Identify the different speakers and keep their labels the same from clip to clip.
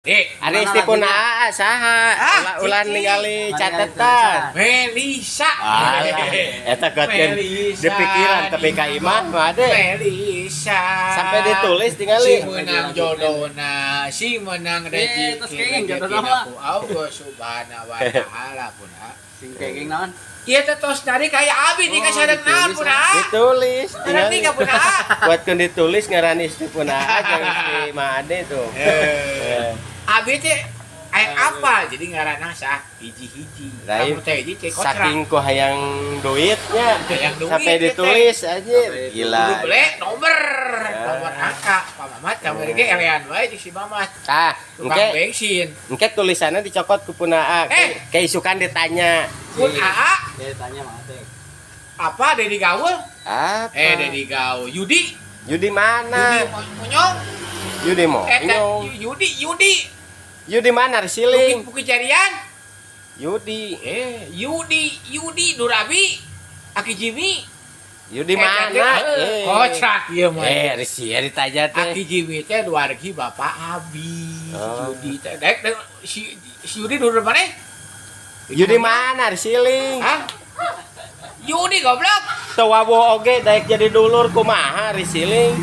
Speaker 1: Ari istipun saha ulah ningali catetan
Speaker 2: Melisa.
Speaker 1: Eta gotkeun dipikiran tapi ka imah mah ade
Speaker 2: Melisa.
Speaker 1: sampai ditulis tingali
Speaker 2: Si menang jodohna, si menang rezeki ku Allah subhanahu wa taala punah.
Speaker 3: Sing kenging naon?
Speaker 2: Ieu teh tos dari kaya abi di kasadeg naon punah.
Speaker 1: ditulis
Speaker 2: Nanti ka punah.
Speaker 1: buatkeun ditulis ngaran istipun jeung istri mah ade tuh
Speaker 2: Abi teh aya apa? Jadi ngaranna sah hiji-hiji.
Speaker 1: Lain.
Speaker 2: Kamu teh hiji cek kontrak.
Speaker 1: saking ku hayang duitnya
Speaker 2: Hayang duit,
Speaker 1: sampai
Speaker 2: teh.
Speaker 1: ditulis aja gila
Speaker 2: Kudu beli nomor angka Pak Mamat kamari ge elean wae jeung si Mamat. Tukang
Speaker 1: engke
Speaker 2: bensin.
Speaker 1: engke tulisannya dicokot ku punaa keisukan ditanya
Speaker 2: Kun AA
Speaker 3: Dia tanya mah teh.
Speaker 2: apa Dedi Gaul?
Speaker 1: apa
Speaker 2: Dedi Gaul. Yudi
Speaker 1: Yudi mana
Speaker 2: Munyong.
Speaker 1: Yudi mau
Speaker 2: Yudi
Speaker 1: Yudi mana Resiling
Speaker 2: Buki Jarian.
Speaker 1: Yudi
Speaker 2: Yudi Durabi. Aki Jimmy.
Speaker 1: Yudi mana
Speaker 2: Kocak ieu mah.
Speaker 1: Resi ditanya teh
Speaker 2: Aki Jimmy teh duargi Bapak Abi.
Speaker 1: Oh.
Speaker 2: Yudi teh dek si Yudi dulu mana?
Speaker 1: Yudi mana Resiling
Speaker 2: Hah? Yudi goblok.
Speaker 1: Tawawo oge daek jadi dulur kumaha Resiling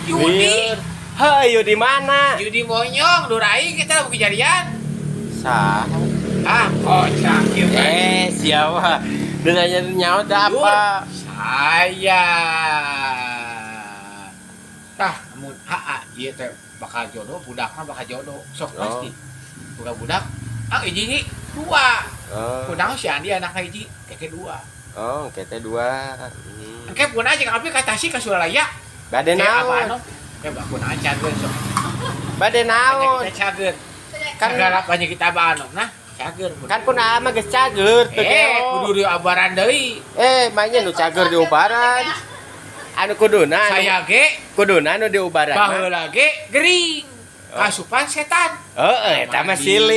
Speaker 2: Yudi.
Speaker 1: Hei Yudi mana
Speaker 2: Yudi Monyong, Durai kita Buki Jarian.
Speaker 1: sah
Speaker 2: Kocak ieu mah.
Speaker 1: siapa denanya nyawa apa
Speaker 2: Saya. Tah, mun ieu teh bakal jodoh, budakna bakal jodoh. Sok pasti. Budak-budak hiji dua. Kunaon si Andi anakna hiji, keke dua.
Speaker 1: kita dua
Speaker 2: Engke pun aja abi ka Tasik ka Suralaya.
Speaker 1: bade naon
Speaker 2: Kayak bakun cageun sok.
Speaker 1: bade naon
Speaker 2: Kita cageun.
Speaker 1: Kan-
Speaker 2: Segala banyak kita banom nah, cageun.
Speaker 1: kan pun ama geus cager teu
Speaker 2: Kudu di abaran deui.
Speaker 1: mainnya nu cager di ubaran anu kuduna
Speaker 2: Saya ge
Speaker 1: kuduna nu di ubaran
Speaker 2: baheula ge gering. Kasupan setan.
Speaker 1: eta mah silih